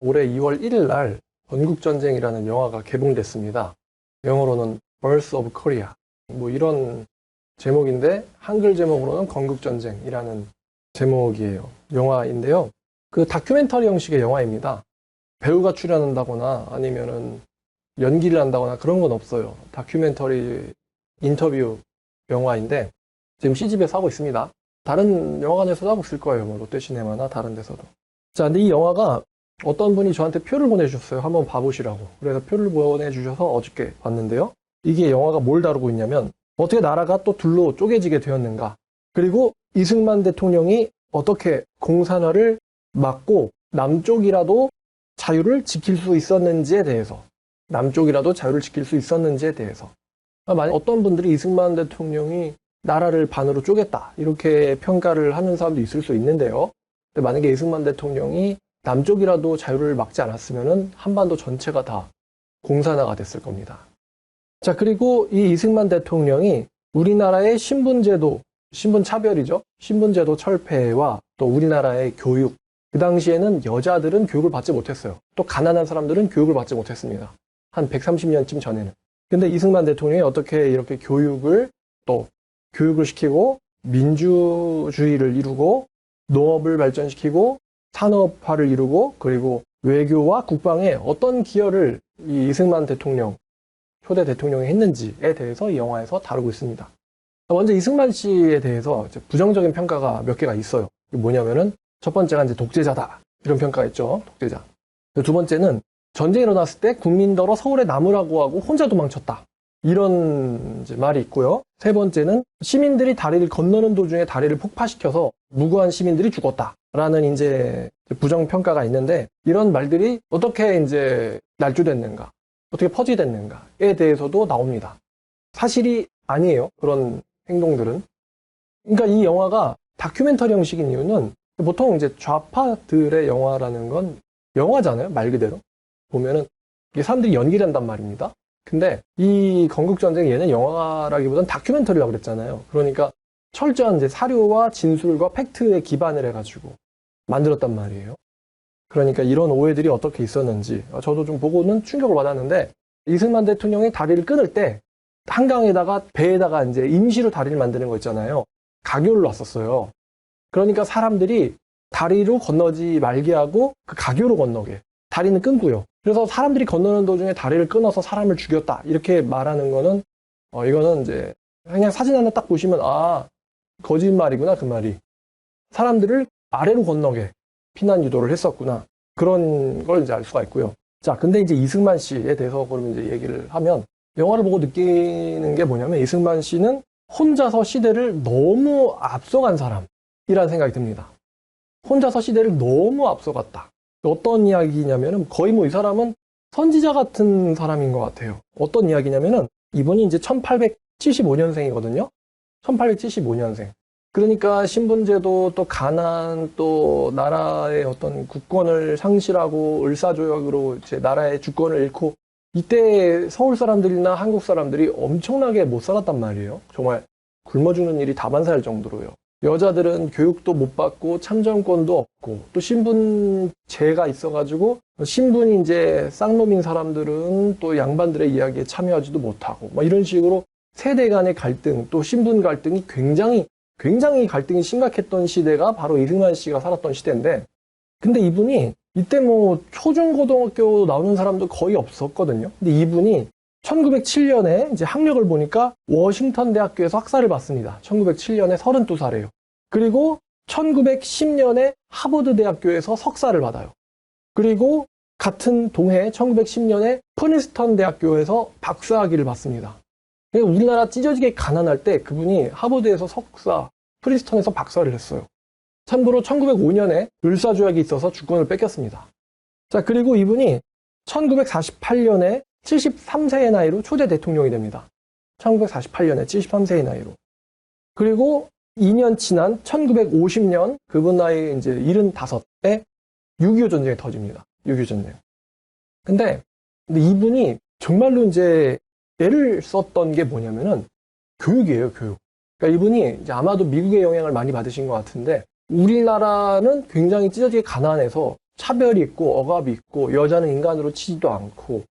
올해 2월 1일 날 건국전쟁이라는 영화가 개봉됐습니다. 영어로는 Birth of Korea. 뭐 이런 제목인데 한글 제목으로는 건국전쟁이라는 제목이에요. 영화인데요. 그 다큐멘터리 형식의 영화입니다. 배우가 출연한다거나 아니면은 연기를 한다거나 그런 건 없어요. 다큐멘터리 인터뷰 영화인데 지금 CGV에서 하고 있습니다. 다른 영화관에서도 하고 있을 거예요. 뭐 롯데시네마나 다른 데서도. 자, 근데 이 영화가 어떤 분이 저한테 표를 보내주셨어요. 한번 봐보시라고. 그래서 표를 보내주셔서 어저께 봤는데요. 이게 영화가 뭘 다루고 있냐면 어떻게 나라가 또 둘로 쪼개지게 되었는가. 그리고 이승만 대통령이 어떻게 공산화를 막고 남쪽이라도 자유를 지킬 수 있었는지에 대해서 남쪽이라도 자유를 지킬 수 있었는지에 대해서 만약 어떤 분들이 이승만 대통령이 나라를 반으로 쪼갰다 이렇게 평가를 하는 사람도 있을 수 있는데요. 근데 만약에 이승만 대통령이 남쪽이라도 자유를 막지 않았으면 한반도 전체가 다 공산화가 됐을 겁니다. 자, 그리고 이 이승만 대통령이 우리나라의 신분제도, 신분차별이죠. 신분제도 철폐와 또 우리나라의 교육, 그 당시에는 여자들은 교육을 받지 못했어요. 또 가난한 사람들은 교육을 받지 못했습니다. 한 130년쯤 전에는. 근데 이승만 대통령이 어떻게 이렇게 교육을 시키고 민주주의를 이루고 농업을 발전시키고 산업화를 이루고 그리고 외교와 국방에 어떤 기여를 이 이승만 대통령, 초대 대통령이 했는지에 대해서 이 영화에서 다루고 있습니다. 먼저 이승만 씨에 대해서 부정적인 평가가 몇 개가 있어요. 이게 뭐냐면은 첫 번째가 이제 독재자다. 이런 평가가 있죠. 독재자. 두 번째는 전쟁이 일어났을 때 국민더러 서울에 남으라고 하고 혼자 도망쳤다. 이런 이제 말이 있고요. 세 번째는 시민들이 다리를 건너는 도중에 다리를 폭파시켜서 무고한 시민들이 죽었다. 라는 이제 부정평가가 있는데 이런 말들이 어떻게 이제 날조됐는가, 어떻게 퍼지됐는가에 대해서도 나옵니다. 사실이 아니에요. 그런 행동들은. 그러니까 이 영화가 다큐멘터리 형식인 이유는 보통 이제 좌파들의 영화라는 건 영화잖아요. 말 그대로. 보면은 이게 사람들이 연기를 한단 말입니다. 근데 이 건국전쟁 얘는 영화라기보단 다큐멘터리라고 그랬잖아요. 그러니까 철저한 이제 사료와 진술과 팩트에 기반을 해가지고 만들었단 말이에요. 그러니까 이런 오해들이 어떻게 있었는지 저도 좀 보고는 충격을 받았는데 이승만 대통령이 다리를 끊을 때 한강에다가 배에다가 이제 임시로 다리를 만드는 거 있잖아요. 가교를 놨었어요. 그러니까 사람들이 다리로 건너지 말게 하고 그 가교로 건너게. 다리는 끊고요. 그래서 사람들이 건너는 도중에 다리를 끊어서 사람을 죽였다. 이렇게 말하는 거는 이거는 이제 그냥 사진 하나 딱 보시면 거짓말이구나 그 말이. 사람들을 아래로 건너게 피난 유도를 했었구나. 그런 걸 이제 알 수가 있고요. 자, 근데 이제 이승만 씨에 대해서 그러면 이제 얘기를 하면 영화를 보고 느끼는 게 뭐냐면 이승만 씨는 혼자서 시대를 너무 앞서간 사람이라는 생각이 듭니다. 혼자서 시대를 너무 앞서갔다. 어떤 이야기냐면은 거의 뭐 이 사람은 선지자 같은 사람인 것 같아요. 어떤 이야기냐면은 이분이 이제 1875년생이거든요. 1875년생. 그러니까 신분제도 또 가난 또 나라의 어떤 국권을 상실하고 을사조약으로 이제 나라의 주권을 잃고 이때 서울 사람들이나 한국 사람들이 엄청나게 못 살았단 말이에요. 정말 굶어 죽는 일이 다반사할 정도로요. 여자들은 교육도 못 받고 참정권도 없고 또 신분제가 있어가지고 신분이 이제 쌍놈인 사람들은 또 양반들의 이야기에 참여하지도 못하고 막 이런 식으로 세대 간의 갈등 또 신분 갈등이 굉장히 갈등이 심각했던 시대가 바로 이승만 씨가 살았던 시대인데 근데 이분이 이때 뭐 초중고등학교 나오는 사람도 거의 없었거든요. 근데 이분이 1907년에 이제 학력을 보니까 워싱턴 대학교에서 학사를 받습니다. 1907년에 32살이에요. 그리고 1910년에 하버드 대학교에서 석사를 받아요. 그리고 같은 동해 1910년에 프린스턴 대학교에서 박사학위를 받습니다. 우리나라 찢어지게 가난할 때 그분이 하버드에서 석사, 프린스턴에서 박사를 했어요. 참고로 1905년에 을사조약이 있어서 주권을 뺏겼습니다. 자, 그리고 이분이 1948년에 73세의 나이로 초대 대통령이 됩니다. 1948년에 73세의 나이로. 그리고 2년 지난 1950년 그분 나이 이제 75에 6.25 전쟁이 터집니다. 6.25 전쟁. 근데 이분이 정말로 이제 애를 썼던 게 뭐냐면은 교육이에요, 교육. 그러니까 이분이 이제 아마도 미국의 영향을 많이 받으신 것 같은데 우리나라는 굉장히 찢어지게 가난해서 차별이 있고 억압이 있고 여자는 인간으로 치지도 않고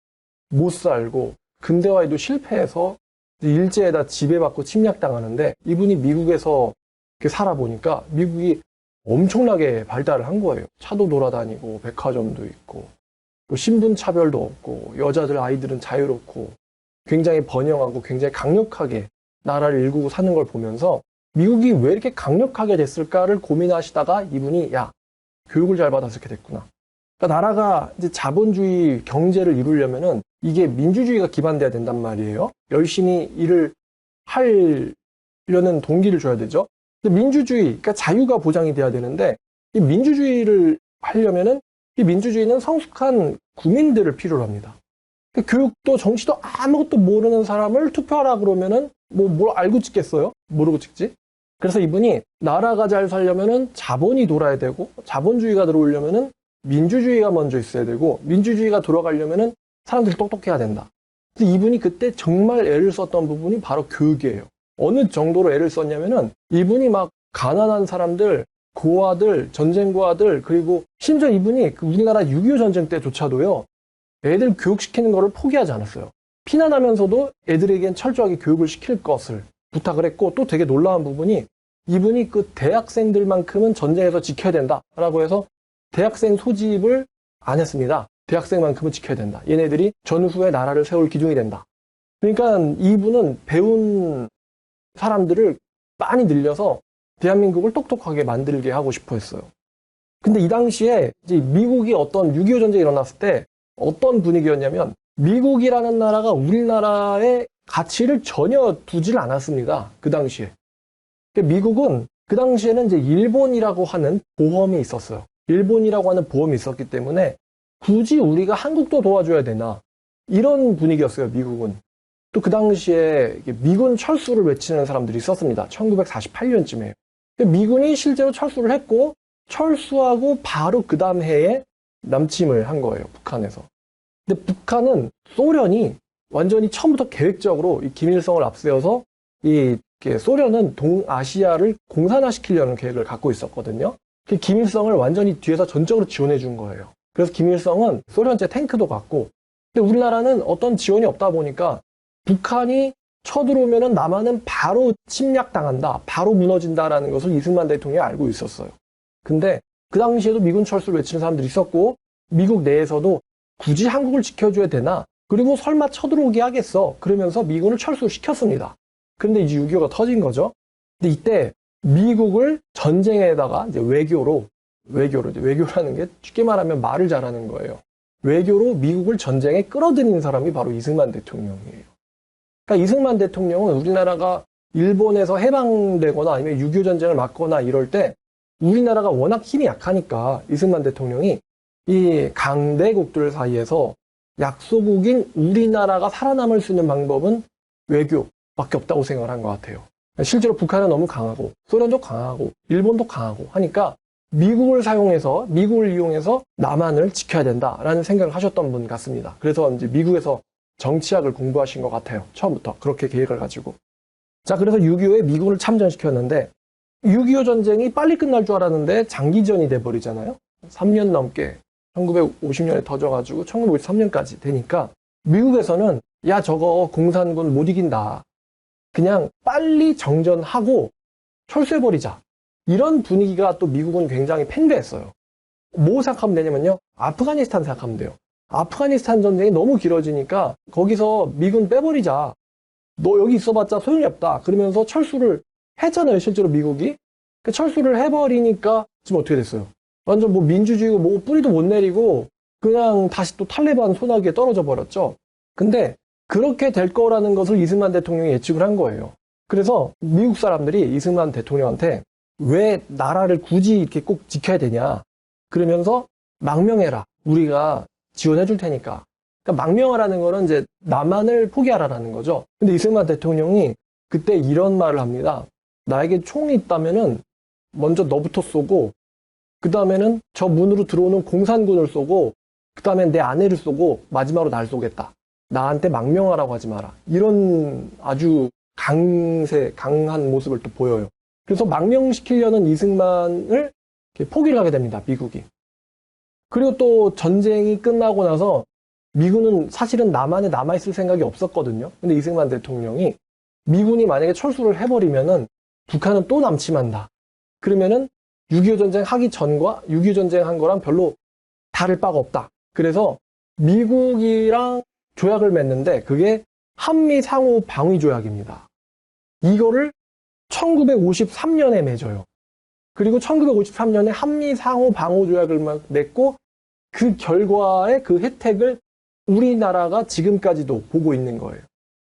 못 살고 근대화에도 실패해서 일제에다 지배받고 침략당하는데 이분이 미국에서 이렇게 살아보니까 미국이 엄청나게 발달을 한 거예요. 차도 돌아다니고 백화점도 있고 또 신분 차별도 없고 여자들 아이들은 자유롭고 굉장히 번영하고 굉장히 강력하게 나라를 일구고 사는 걸 보면서 미국이 왜 이렇게 강력하게 됐을까를 고민하시다가 이분이 야, 교육을 잘 받아서 이렇게 됐구나. 그러니까 나라가 이제 자본주의 경제를 이루려면은 이게 민주주의가 기반돼야 된단 말이에요. 열심히 일을 하려는 동기를 줘야 되죠. 근데 민주주의, 그러니까 자유가 보장이 돼야 되는데 이 민주주의를 하려면은 이 민주주의는 성숙한 국민들을 필요로 합니다. 교육도 정치도 아무것도 모르는 사람을 투표하라 그러면은 뭘 알고 찍겠어요? 모르고 찍지? 그래서 이분이 나라가 잘 살려면은 자본이 돌아야 되고 자본주의가 들어오려면은 민주주의가 먼저 있어야 되고 민주주의가 돌아가려면은 사람들이 똑똑해야 된다. 그래서 이분이 그때 정말 애를 썼던 부분이 바로 교육이에요. 어느 정도로 애를 썼냐면은 이분이 막 가난한 사람들, 고아들, 전쟁 고아들 그리고 심지어 이분이 우리나라 6.25 전쟁 때조차도요. 애들 교육시키는 거를 포기하지 않았어요. 피난하면서도 애들에겐 철저하게 교육을 시킬 것을 부탁을 했고 또 되게 놀라운 부분이 이분이 그 대학생들만큼은 전쟁에서 지켜야 된다라고 해서 대학생 소집을 안 했습니다. 대학생만큼은 지켜야 된다. 얘네들이 전후에 나라를 세울 기둥이 된다. 그러니까 이분은 배운 사람들을 많이 늘려서 대한민국을 똑똑하게 만들게 하고 싶어 했어요. 근데 이 당시에 이제 미국이 어떤 6.25 전쟁이 일어났을 때 어떤 분위기였냐면 미국이라는 나라가 우리나라의 가치를 전혀 두질 않았습니다. 그 당시에. 미국은 그 당시에는 이제 일본이라고 하는 보험이 있었어요. 일본이라고 하는 보험이 있었기 때문에 굳이 우리가 한국도 도와줘야 되나 이런 분위기였어요. 미국은. 또 그 당시에 미군 철수를 외치는 사람들이 있었습니다. 1948년쯤에. 미군이 실제로 철수를 했고 철수하고 바로 그 다음 해에 남침을 한 거예요. 북한에서. 근데 북한은 소련이 완전히 처음부터 계획적으로 이 김일성을 앞세워서 이 소련은 동아시아를 공산화시키려는 계획을 갖고 있었거든요. 김일성을 완전히 뒤에서 전적으로 지원해 준 거예요. 그래서 김일성은 소련제 탱크도 갖고 근데 우리나라는 어떤 지원이 없다 보니까 북한이 쳐들어오면은 남한은 바로 침략당한다, 바로 무너진다라는 것을 이승만 대통령이 알고 있었어요. 근데 그 당시에도 미군 철수를 외치는 사람들이 있었고 미국 내에서도 굳이 한국을 지켜줘야 되나? 그리고 설마 쳐들어오게 하겠어? 그러면서 미군을 철수시켰습니다. 그런데 이제 6.25가 터진 거죠. 근데 이때 미국을 전쟁에다가 이제 외교라는 게 쉽게 말하면 말을 잘하는 거예요. 외교로 미국을 전쟁에 끌어들인 사람이 바로 이승만 대통령이에요. 그러니까 이승만 대통령은 우리나라가 일본에서 해방되거나 아니면 6.25 전쟁을 막거나 이럴 때 우리나라가 워낙 힘이 약하니까 이승만 대통령이 이 강대국들 사이에서 약소국인 우리나라가 살아남을 수 있는 방법은 외교밖에 없다고 생각을 한 것 같아요. 실제로 북한은 너무 강하고 소련도 강하고 일본도 강하고 하니까 미국을 이용해서 남한을 지켜야 된다라는 생각을 하셨던 분 같습니다. 그래서 이제 미국에서 정치학을 공부하신 것 같아요. 처음부터 그렇게 계획을 가지고. 자, 그래서 6.25에 미국을 참전시켰는데 6.25 전쟁이 빨리 끝날 줄 알았는데 장기전이 돼버리잖아요. 3년 넘게 1950년에 터져가지고 1953년까지 되니까 미국에서는 야 저거 공산군 못 이긴다. 그냥 빨리 정전하고 철수해버리자. 이런 분위기가 또 미국은 굉장히 팽배했어요. 뭐 생각하면 되냐면요. 아프가니스탄 생각하면 돼요. 아프가니스탄 전쟁이 너무 길어지니까 거기서 미군 빼버리자. 너 여기 있어봤자 소용이 없다. 그러면서 철수를 했잖아요. 실제로 미국이. 철수를 해버리니까 지금 어떻게 됐어요? 완전 뭐 민주주의고 뭐 뿌리도 못 내리고 그냥 다시 또 탈레반 소나기에 떨어져 버렸죠. 근데 그렇게 될 거라는 것을 이승만 대통령이 예측을 한 거예요. 그래서 미국 사람들이 이승만 대통령한테 왜 나라를 굳이 이렇게 꼭 지켜야 되냐. 그러면서 망명해라. 우리가 지원해 줄 테니까. 그러니까 망명하라는 거는 이제 남한을 포기하라는 거죠. 근데 이승만 대통령이 그때 이런 말을 합니다. 나에게 총이 있다면은 먼저 너부터 쏘고 그 다음에는 저 문으로 들어오는 공산군을 쏘고 그 다음엔 내 아내를 쏘고 마지막으로 날 쏘겠다. 나한테 망명하라고 하지 마라. 이런 아주 강한 모습을 또 보여요. 그래서 망명시키려는 이승만을 포기를 하게 됩니다. 미국이. 그리고 또 전쟁이 끝나고 나서 미군은 사실은 남한에 남아있을 생각이 없었거든요. 근데 이승만 대통령이 미군이 만약에 철수를 해버리면은 북한은 또 남침한다. 그러면은 6.25 전쟁 하기 전과 6.25 전쟁 한 거랑 별로 다를 바가 없다. 그래서 미국이랑 조약을 맺는데 그게 한미 상호 방위 조약입니다. 이거를 1953년에 맺어요. 그리고 1953년에 한미 상호 방호 조약을 맺고 그 결과의 그 혜택을 우리나라가 지금까지도 보고 있는 거예요.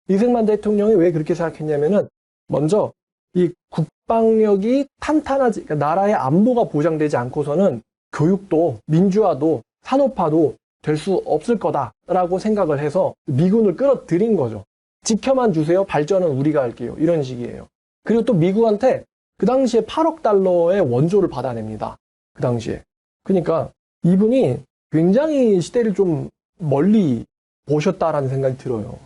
이승만 대통령이 왜 그렇게 생각했냐면은 먼저 이 국방력이 탄탄하지, 그러니까 나라의 안보가 보장되지 않고서는 교육도 민주화도 산업화도 될 수 없을 거다라고 생각을 해서 미군을 끌어들인 거죠. 지켜만 주세요. 발전은 우리가 할게요. 이런 식이에요. 그리고 또 미국한테 그 당시에 8억 달러의 원조를 받아냅니다. 그 당시에. 그러니까 이분이 굉장히 시대를 좀 멀리 보셨다라는 생각이 들어요.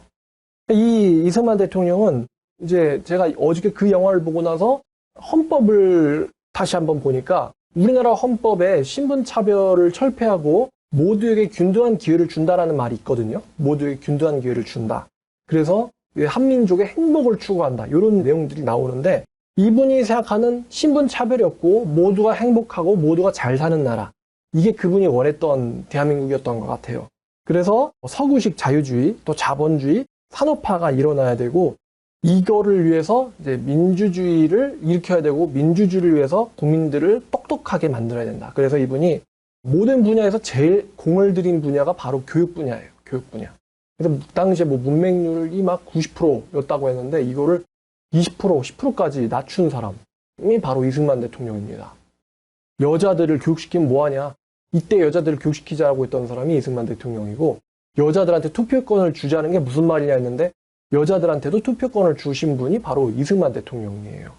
이 이승만 대통령은 이제 제가 어저께 그 영화를 보고 나서 헌법을 다시 한번 보니까 우리나라 헌법에 신분차별을 철폐하고 모두에게 균등한 기회를 준다라는 말이 있거든요. 모두에게 균등한 기회를 준다. 그래서 한민족의 행복을 추구한다. 이런 내용들이 나오는데 이분이 생각하는 신분차별이 없고 모두가 행복하고 모두가 잘 사는 나라. 이게 그분이 원했던 대한민국이었던 것 같아요. 그래서 서구식 자유주의, 또 자본주의, 산업화가 일어나야 되고 이거를 위해서 이제 민주주의를 일으켜야 되고 민주주의를 위해서 국민들을 똑똑하게 만들어야 된다. 그래서 이분이 모든 분야에서 제일 공을 들인 분야가 바로 교육 분야예요. 교육 분야. 그래서 당시에 뭐 문맹률이 막 90%였다고 했는데 이거를 20%, 10%까지 낮춘 사람이 바로 이승만 대통령입니다. 여자들을 교육시키면 뭐하냐. 이때 여자들을 교육시키자고 했던 사람이 이승만 대통령이고 여자들한테 투표권을 주자는 게 무슨 말이냐 했는데 여자들한테도 투표권을 주신 분이 바로 이승만 대통령이에요.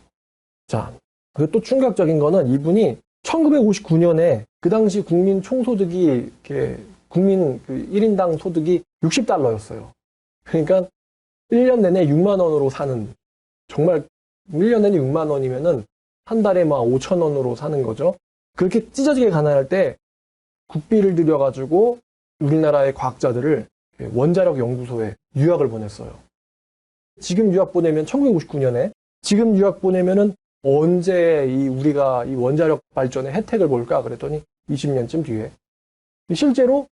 자, 그리고 또 충격적인 거는 이분이 1959년에 그 당시 국민 총소득이 이렇게 국민 그 1인당 소득이 60달러였어요. 그러니까 1년 내내 6만 원으로 사는 정말 1년 내내 6만 원이면은 한 달에 막 5천 원으로 사는 거죠. 그렇게 찢어지게 가난할 때 국비를 들여가지고 우리나라의 과학자들을 원자력 연구소에 유학을 보냈어요. 지금 유학 보내면 1959년에 지금 유학 보내면은 언제 우리가 이 원자력 발전의 혜택을 볼까 그랬더니 20년쯤 뒤에 실제로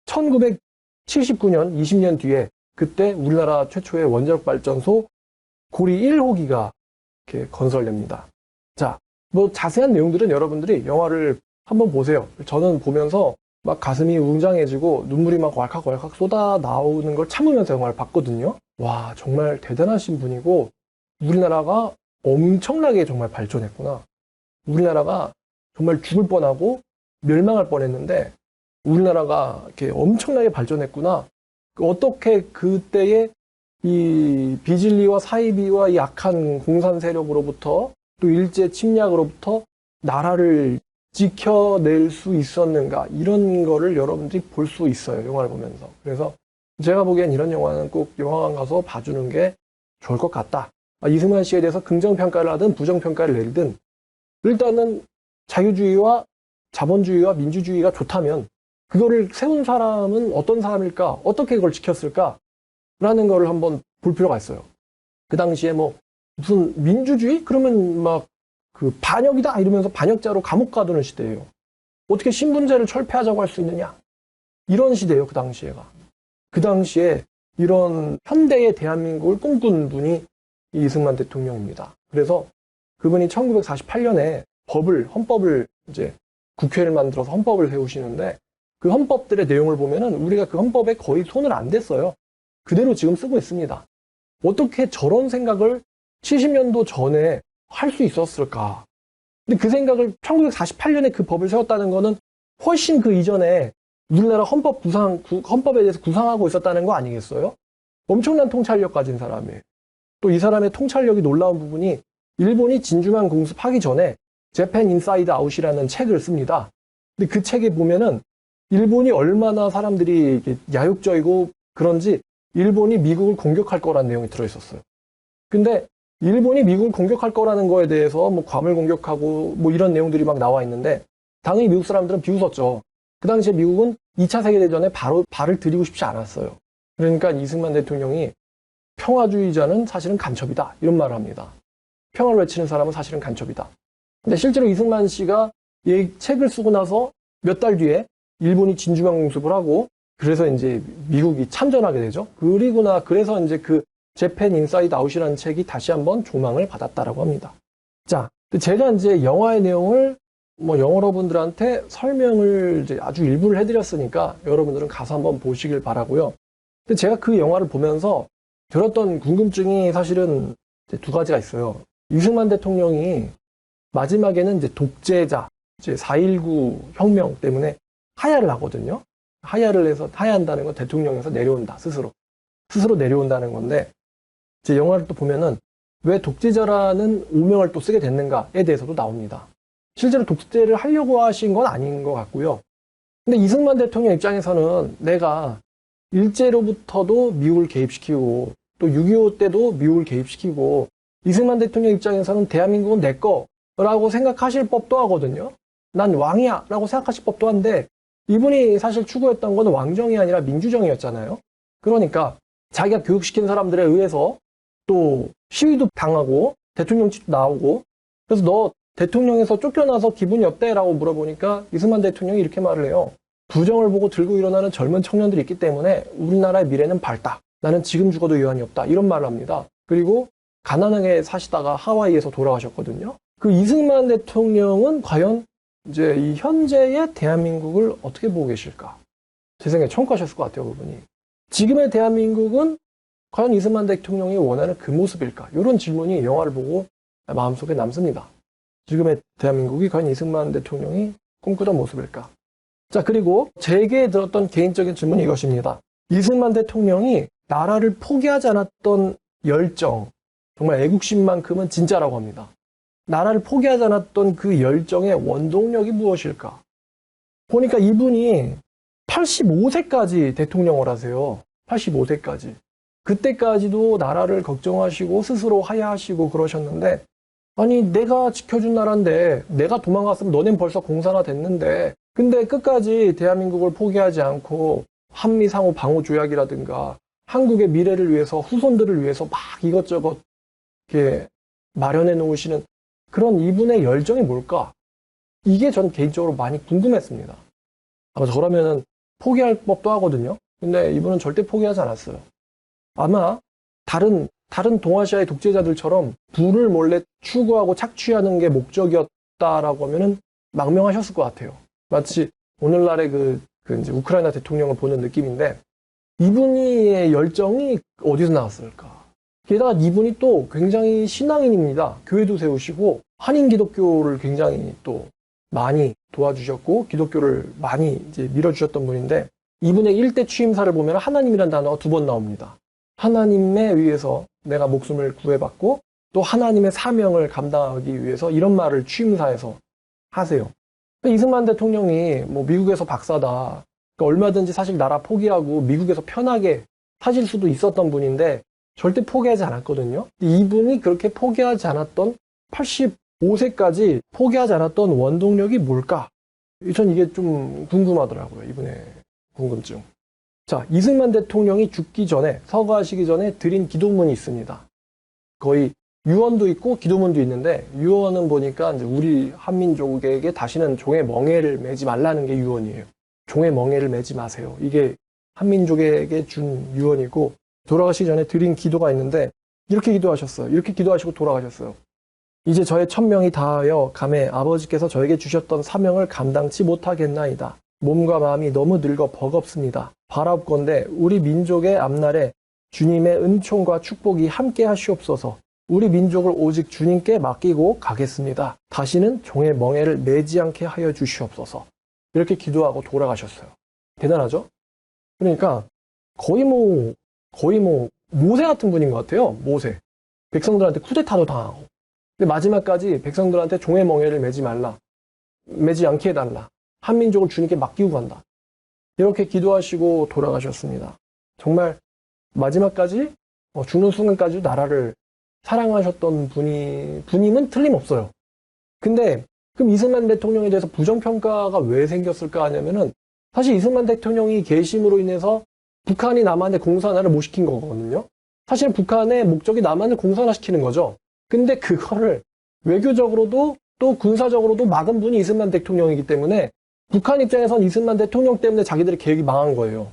1979년 20년 뒤에 그때 우리나라 최초의 원자력 발전소 고리 1호기가 이렇게 건설됩니다. 자, 뭐 자세한 내용들은 여러분들이 영화를 한번 보세요. 저는 보면서 막 가슴이 웅장해지고 눈물이 막 왈칵왈칵 쏟아 나오는 걸 참으면서 영화를 봤거든요. 와, 정말 대단하신 분이고 우리나라가 엄청나게 정말 발전했구나. 우리나라가 정말 죽을 뻔하고 멸망할 뻔했는데 우리나라가 이렇게 엄청나게 발전했구나. 어떻게 그때의 이 비진리와 사이비와 이 악한 공산 세력으로부터 또 일제 침략으로부터 나라를 지켜낼 수 있었는가 이런 거를 여러분들이 볼 수 있어요. 영화를 보면서. 그래서 제가 보기엔 이런 영화는 꼭 영화관 가서 봐주는 게 좋을 것 같다. 이승만 씨에 대해서 긍정평가를 하든 부정평가를 내리든 일단은 자유주의와 자본주의와 민주주의가 좋다면 그거를 세운 사람은 어떤 사람일까? 어떻게 그걸 지켰을까? 라는 거를 한번 볼 필요가 있어요. 그 당시에 뭐 무슨 민주주의? 그러면 막 그 반역이다 이러면서 반역자로 감옥 가두는 시대예요. 어떻게 신분제를 철폐하자고 할 수 있느냐? 이런 시대예요. 그 당시에가. 그 당시에 이런 현대의 대한민국을 꿈꾼 분이 이승만 대통령입니다. 그래서 그분이 1948년에 헌법을 이제 국회를 만들어서 헌법을 세우시는데 그 헌법들의 내용을 보면은 우리가 그 헌법에 거의 손을 안 댔어요. 그대로 지금 쓰고 있습니다. 어떻게 저런 생각을 70년도 전에 할 수 있었을까? 근데 그 생각을 1948년에 그 법을 세웠다는 거는 훨씬 그 이전에 우리나라 헌법에 대해서 구상하고 있었다는 거 아니겠어요? 엄청난 통찰력 가진 사람이에요. 또 이 사람의 통찰력이 놀라운 부분이 일본이 진주만 공습하기 전에 재팬 인사이드 아웃이라는 책을 씁니다. 근데 그 책에 보면은 일본이 얼마나 사람들이 야욕적이고 그런지 일본이 미국을 공격할 거라는 내용이 들어있었어요. 근데 일본이 미국을 공격할 거라는 거에 대해서 뭐 괌을 공격하고 뭐 이런 내용들이 막 나와 있는데 당연히 미국 사람들은 비웃었죠. 그 당시에 미국은 2차 세계대전에 바로 발을 들이고 싶지 않았어요. 그러니까 이승만 대통령이 평화주의자는 사실은 간첩이다. 이런 말을 합니다. 평화를 외치는 사람은 사실은 간첩이다. 근데 실제로 이승만 씨가 이 책을 쓰고 나서 몇 달 뒤에 일본이 진주만 공습을 하고 그래서 이제 미국이 참전하게 되죠. 그래서 이제 그 재팬 인사이드 아웃이라는 책이 다시 한번 조망을 받았다라고 합니다. 자, 제가 이제 영화의 내용을 여러분들한테 설명을 이제 아주 일부를 해드렸으니까 여러분들은 가서 한번 보시길 바라고요. 근데 제가 그 영화를 보면서 들었던 궁금증이 사실은 이제 두 가지가 있어요. 이승만 대통령이 마지막에는 이제 독재자, 이제 4.19 혁명 때문에 하야를 하거든요. 하야한다는 건 대통령에서 내려온다, 스스로 내려온다는 건데, 이제 영화를 또 보면은 왜 독재자라는 오명을 또 쓰게 됐는가에 대해서도 나옵니다. 실제로 독재를 하려고 하신 건 아닌 것 같고요. 근데 이승만 대통령 입장에서는 내가 일제로부터도 미국을 개입시키고 또 6.25 때도 미국을 개입시키고 이승만 대통령 입장에서는 대한민국은 내 거라고 생각하실 법도 하거든요. 난 왕이야 라고 생각하실 법도 한데 이분이 사실 추구했던 건 왕정이 아니라 민주정이었잖아요. 그러니까 자기가 교육시킨 사람들에 의해서 또 시위도 당하고 대통령직도 나오고 그래서 너 대통령에서 쫓겨나서 기분이 어때라고 물어보니까 이승만 대통령이 이렇게 말을 해요. 부정을 보고 들고 일어나는 젊은 청년들이 있기 때문에 우리나라의 미래는 밝다. 나는 지금 죽어도 여한이 없다. 이런 말을 합니다. 그리고 가난하게 사시다가 하와이에서 돌아가셨거든요. 그 이승만 대통령은 과연 이제 이 현재의 대한민국을 어떻게 보고 계실까? 제 생각에 청구하셨을 것 같아요, 그분이. 지금의 대한민국은 과연 이승만 대통령이 원하는 그 모습일까? 이런 질문이 영화를 보고 마음속에 남습니다. 지금의 대한민국이 과연 이승만 대통령이 꿈꾸던 모습일까? 자, 그리고 제게 들었던 개인적인 질문이 이것입니다. 이승만 대통령이 나라를 포기하지 않았던 열정, 정말 애국심만큼은 진짜라고 합니다. 나라를 포기하지 않았던 그 열정의 원동력이 무엇일까? 보니까 이분이 85세까지 대통령을 하세요. 85세까지. 그때까지도 나라를 걱정하시고 스스로 하야하시고 그러셨는데 아니 내가 지켜준 나라인데 내가 도망갔으면 너넨 벌써 공산화 됐는데 근데 끝까지 대한민국을 포기하지 않고 한미 상호 방호 조약이라든가 한국의 미래를 위해서 후손들을 위해서 막 이것저것 이렇게 마련해 놓으시는 그런 이분의 열정이 뭘까? 이게 전 개인적으로 많이 궁금했습니다. 아마 저라면은 포기할 법도 하거든요. 근데 이분은 절대 포기하지 않았어요. 아마 다른 동아시아의 독재자들처럼 부를 몰래 추구하고 착취하는 게 목적이었다라고 하면은 망명하셨을 것 같아요. 마치 오늘날의 그 이제 우크라이나 대통령을 보는 느낌인데 이분의 열정이 어디서 나왔을까? 게다가 이분이 또 굉장히 신앙인입니다. 교회도 세우시고 한인 기독교를 굉장히 또 많이 도와주셨고 기독교를 많이 이제 밀어주셨던 분인데 이분의 일대 취임사를 보면 하나님이라는 단어가 2번 나옵니다. 하나님에 의해서 내가 목숨을 구해받고 또 하나님의 사명을 감당하기 위해서 이런 말을 취임사에서 하세요. 이승만 대통령이 뭐 미국에서 박사다. 그러니까 얼마든지 사실 나라 포기하고 미국에서 편하게 사실 수도 있었던 분인데 절대 포기하지 않았거든요. 이분이 그렇게 포기하지 않았던 85세까지 포기하지 않았던 원동력이 뭘까? 전 이게 좀 궁금하더라고요. 이분의 궁금증. 자, 이승만 대통령이 죽기 전에 서거하시기 전에 드린 기도문이 있습니다. 거의 유언도 있고 기도문도 있는데 유언은 보니까 이제 우리 한민족에게 다시는 종의 멍에를 매지 말라는 게 유언이에요. 종의 멍에를 매지 마세요. 이게 한민족에게 준 유언이고 돌아가시기 전에 드린 기도가 있는데 이렇게 기도하셨어요. 이렇게 기도하시고 돌아가셨어요. 이제 저의 천명이 다하여 감에 아버지께서 저에게 주셨던 사명을 감당치 못하겠나이다. 몸과 마음이 너무 늙어 버겁습니다. 바라옵건대 우리 민족의 앞날에 주님의 은총과 축복이 함께 하시옵소서. 우리 민족을 오직 주님께 맡기고 가겠습니다. 다시는 종의 멍에를 매지 않게 하여 주시옵소서. 이렇게 기도하고 돌아가셨어요. 대단하죠? 그러니까 거의 모세 같은 분인 것 같아요. 모세. 백성들한테 쿠데타도 당하고. 근데 마지막까지 백성들한테 종의 멍에를 매지 말라. 매지 않게 해달라. 한민족을 주님께 맡기고 간다. 이렇게 기도하시고 돌아가셨습니다. 정말 마지막까지 죽는 순간까지도 나라를 사랑하셨던 분임은 틀림없어요. 근데 그럼 이승만 대통령에 대해서 부정평가가 왜 생겼을까 하냐면은 사실 이승만 대통령이 계심으로 인해서 북한이 남한에 공산화를 못 시킨 거거든요. 사실은 북한의 목적이 남한을 공산화시키는 거죠. 근데 그거를 외교적으로도 또 군사적으로도 막은 분이 이승만 대통령이기 때문에 북한 입장에선 이승만 대통령 때문에 자기들의 계획이 망한 거예요.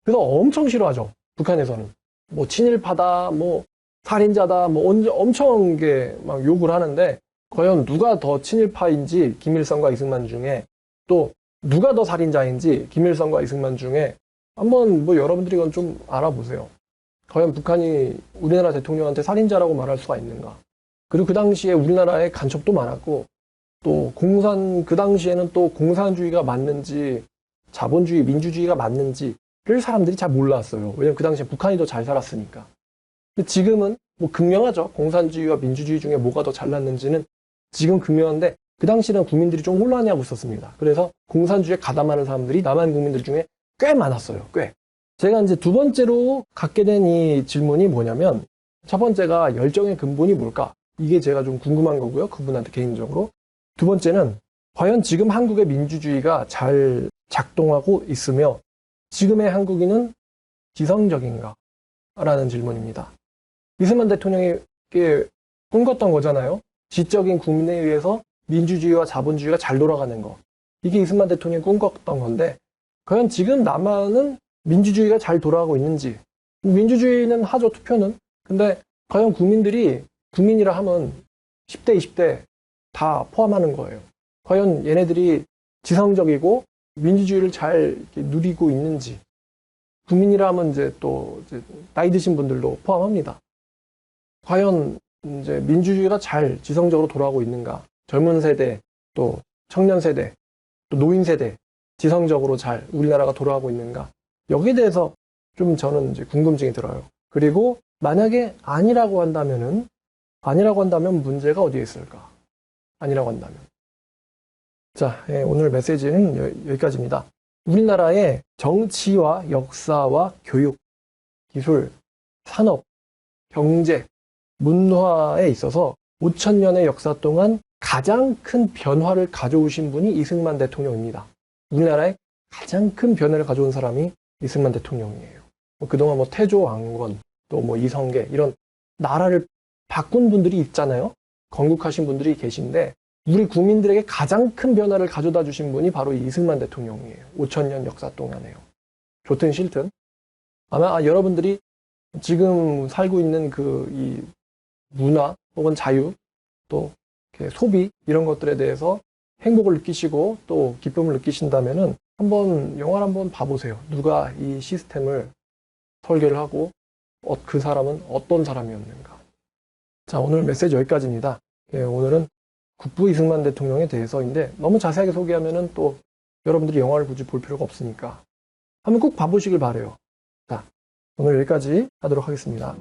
그래서 엄청 싫어하죠. 북한에서는. 뭐 친일파다, 뭐 살인자다, 뭐 엄청 막 욕을 하는데 과연 누가 더 친일파인지 김일성과 이승만 중에 또 누가 더 살인자인지 김일성과 이승만 중에 한번 뭐 여러분들이 이건 좀 알아보세요. 과연 북한이 우리나라 대통령한테 살인자라고 말할 수가 있는가? 그리고 그 당시에 우리나라에 간첩도 많았고 또 그 당시에는 또 공산주의가 맞는지 자본주의, 민주주의가 맞는지를 사람들이 잘 몰랐어요. 왜냐면 그 당시에 북한이 더 잘 살았으니까. 근데 지금은 뭐 극명하죠. 공산주의와 민주주의 중에 뭐가 더 잘났는지는 지금 극명한데 그 당시에는 국민들이 좀 혼란해하고 있었습니다. 그래서 공산주의에 가담하는 사람들이 남한 국민들 중에 꽤 많았어요. 꽤. 제가 이제 두 번째로 갖게 된 이 질문이 뭐냐면 첫 번째가 열정의 근본이 뭘까? 이게 제가 좀 궁금한 거고요. 그분한테 개인적으로. 두 번째는 과연 지금 한국의 민주주의가 잘 작동하고 있으며 지금의 한국인은 지성적인가? 라는 질문입니다. 이승만 대통령이 꿈꿨던 거잖아요. 지적인 국민에 의해서 민주주의와 자본주의가 잘 돌아가는 거. 이게 이승만 대통령이 꿈꿨던 건데 과연 지금 남한은 민주주의가 잘 돌아가고 있는지. 민주주의는 하죠, 투표는. 근데 과연 국민이라 하면 10대, 20대 다 포함하는 거예요. 과연 얘네들이 지성적이고 민주주의를 잘 누리고 있는지. 국민이라 하면 이제 나이 드신 분들도 포함합니다. 과연 이제 민주주의가 잘 지성적으로 돌아가고 있는가? 젊은 세대, 또 청년 세대, 또 노인 세대, 지성적으로 잘 우리나라가 돌아가고 있는가? 여기에 대해서 좀 저는 이제 궁금증이 들어요. 그리고 만약에 아니라고 한다면 문제가 어디에 있을까? 아니라고 한다면. 자, 오늘 메시지는 여기까지입니다. 우리나라의 정치와 역사와 교육, 기술, 산업, 경제, 문화에 있어서 5,000년의 역사 동안 가장 큰 변화를 가져오신 분이 이승만 대통령입니다. 우리나라에 가장 큰 변화를 가져온 사람이 이승만 대통령이에요. 그동안 태조 왕건, 또 이성계 이런 나라를 바꾼 분들이 있잖아요. 건국하신 분들이 계신데 우리 국민들에게 가장 큰 변화를 가져다 주신 분이 바로 이승만 대통령이에요. 5,000년 역사 동안에요. 좋든 싫든. 아마 여러분들이 지금 살고 있는 이 문화 혹은 자유 또 소비 이런 것들에 대해서 행복을 느끼시고 또 기쁨을 느끼신다면은 한번 영화를 한번 봐보세요. 누가 이 시스템을 설계를 하고 그 사람은 어떤 사람이었는가. 자, 오늘 메시지 여기까지입니다. 오늘은 국부 이승만 대통령에 대해서인데 너무 자세하게 소개하면은 또 여러분들이 영화를 굳이 볼 필요가 없으니까 한번 꼭 봐보시길 바래요. 자, 오늘 여기까지 하도록 하겠습니다.